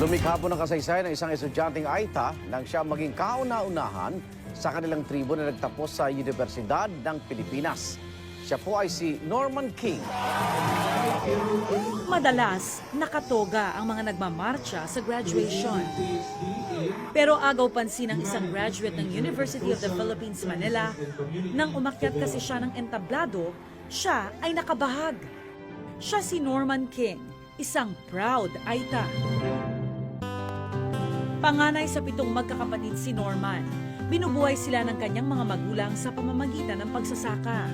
Lumikha po ng kasaysayan ng isang estudyanteng Aita nang siya maging kauna-unahan sa kanilang tribo na nagtapos sa Universidad ng Pilipinas. Siya po ay si Norman King. Madalas, nakatoga ang mga nagmamarcha sa graduation. Pero agaw pansin ng isang graduate ng University of the Philippines, Manila, nang umakyat kasi siya ng entablado, siya ay nakabahag. Siya si Norman King, isang proud Aita. Panganay sa 7 magkakapatid si Norman. Binubuhay sila ng kanyang mga magulang sa pamamagitan ng pagsasaka.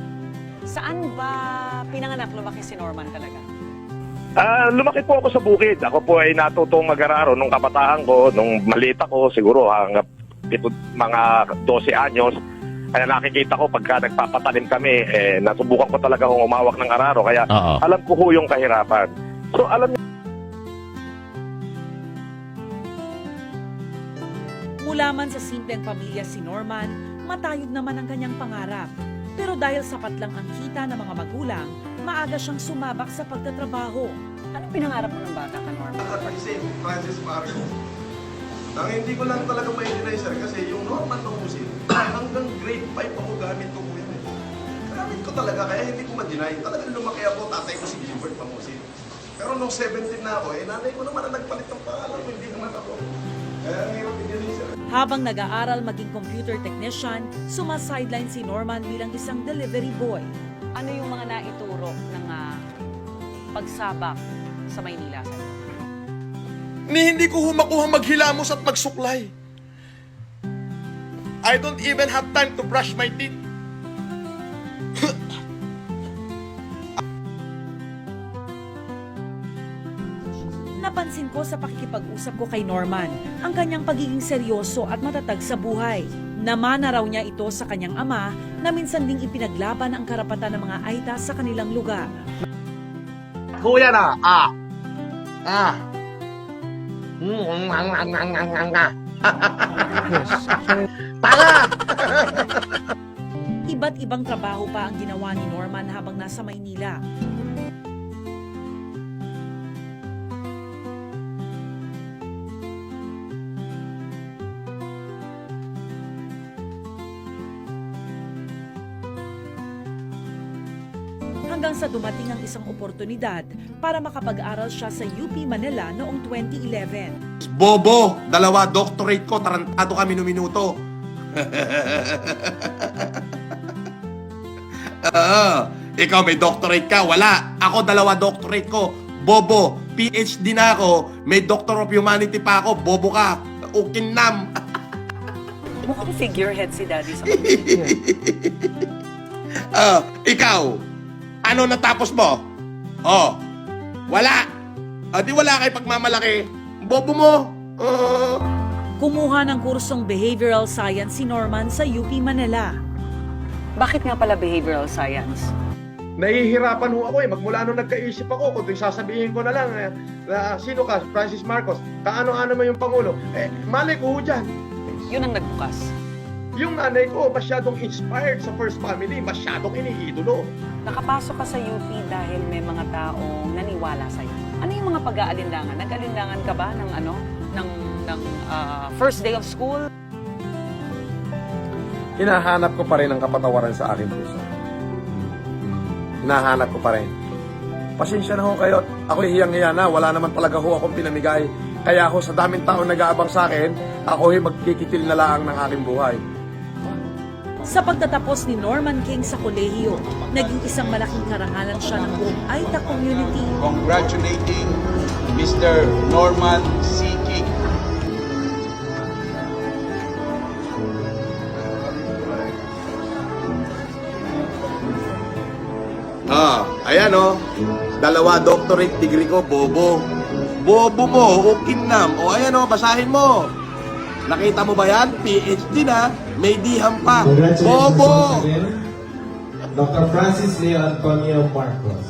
Saan ba pinanganak, lumaki si Norman talaga? Lumaki po ako sa bukid. Ako po ay natutong mag-araro nung kabataan ko, nung maliit ako, siguro hanggang mga 12 anyos. Kaya nakikita ko pagka nagpapatalim kami, natubukan ko talaga kung umawak ng araro. Kaya alam ko ho yung kahirapan. So alam niyo, Mula man sa simpleng pamilya si Norman, matayog naman ang kanyang pangarap. Pero dahil sapat lang ang kita ng mga magulang, maaga siyang sumabak sa pagtatrabaho. Ano pinangarap mo ng bata ka, Norman? Si Francis Marcos. Ang hindi ko lang talaga ma-deny, sir, kasi yung Norman Pangusin, hanggang grade 5 ako gamit ko po yun. Gamit ko talaga, kaya hindi ko ma-deny. Talagang lumaki ako, tatay ko si Gilbert Pangusin. Pero nung 17 na ako, nanay ko naman ang nagpalit ng pangalan ko, hindi naman ako. Kaya ang hirap i-deny, sir. Habang nag-aaral maging computer technician, sumasideline si Norman bilang isang delivery boy. Ano yung mga naituro ng pagsabak sa Maynila? Ni hindi ko makuha maghilamos at magsuklay. I don't even have time to brush my teeth. Napansin ko sa pakikipag-usap ko kay Norman ang kanyang pagiging seryoso at matatag sa buhay. Namana raw niya ito sa kanyang ama na minsan ding ipinaglaban ang karapatan ng mga Aita sa kanilang lugar. Kuya na, Tanga! Iba't ibang trabaho pa ang ginawa ni Norman habang nasa Maynila. Hanggang sa dumating ang isang oportunidad para makapag-aral siya sa UP Manila noong 2011. Bobo, 2 doctorate ko, tarantado kami no minuto. Ikaw may doctorate ka, wala. Ako 2 doctorate ko, bobo. PhD na ako, may Doctor of Humanity pa ako, bobo ka. Ukinam. Mukhang figurehead si Daddy sa pamilya. Ikaw, ano natapos mo? Wala. Di wala kay pagmamalaki. Bobo mo. Kumuha ng kursong Behavioral Science si Norman sa UP Manila. Bakit nga pala behavioral science? Nahihirapan ho ako magmula nung nagkaisip ako, kung sasabihin ko na lang, sino ka, Francis Marcos, kaano-ano mo yung Pangulo, malay ko ho dyan. Yun ang nagbukas. Yung nanay ko, masyadong inspired sa First Family, masyadong iniidolo. Nakapasok ka sa UP dahil may mga taong naniwala sa'yo. Ano yung mga pag-aalinlangan? Nag-alinlangan ka ba ng first day of school? Hinahanap ko pa rin ang kapatawaran sa aking puso. Hinahanap ko pa rin. Pasensya na ho kayo. Ako'y hiyang-hiya na. Wala naman talaga ho akong pinamigay. Kaya ako sa daming taong nag-aabang sa akin, ako'y magkikitil na lang ng aking buhay. Sa pagtatapos ni Norman King sa kolehiyo, naging isang malaking karangalan siya ng buong Aita community. Congratulating Mr. Norman C. King. Ayan 2 doctorate degree ko, bobo. Bobo mo, ukinam. Ayan basahin mo. Nakita mo ba yan? PhD na, may diham pa. Bobo! Dr. Francis Leo Antonio Marcos.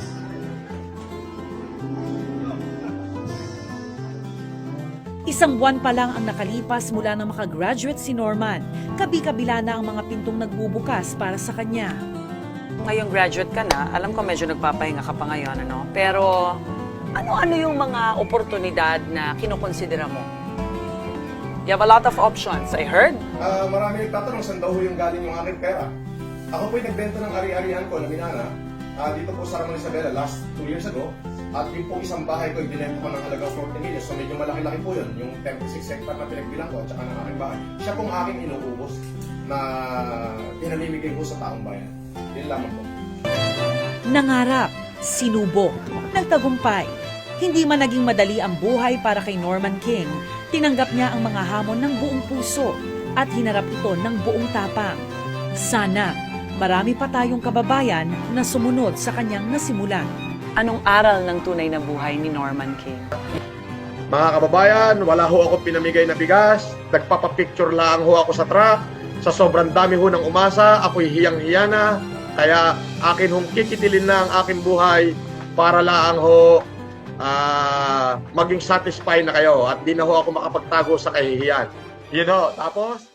Isang buwan pa lang ang nakalipas mula nang makagraduate si Norman. Kabi-kabila na ang mga pintong nagbubukas para sa kanya. Ngayong graduate ka na, alam ko medyo nagpapahinga ka pa ngayon, ano? Pero Ano-ano yung mga oportunidad na kinukonsidera mo? You have a lot of options, I heard. Marami nagtatanong saan daw yung galing yung aking pera. Ako po'y nagbenta ng ari-arian ko na minana dito po sa Ramon Isabela last 2 years ago. At yung po isang bahay ko, binenta ko ng halagang 40 million. So medyo malaki-laki po yun. Yung 36 hectare na pinagbilang ko at saka ng aking bahay. Siya pong aking inuubos na pinamimigay ko sa taong bayan. Yun lamang po. Nangarap, sinubok, nagtagumpay. Hindi man naging madali ang buhay para kay Norman King, tinanggap niya ang mga hamon ng buong puso at hinarap ito ng buong tapang. Sana marami pa tayong kababayan na sumunod sa kanyang nasimulan. Anong aral ng tunay na buhay ni Norman King? Mga kababayan, wala ho ako pinamigay na bigas. Nagpapapicture lang ho ako sa truck. Sa sobrang dami ho ng umasa, ako'y hiyang-hiya na. Kaya akin hong kikitilin na ang aking buhay para lang ho maging satisfied na kayo at di na ho ako makapagtago sa kahihiyan. You know, tapos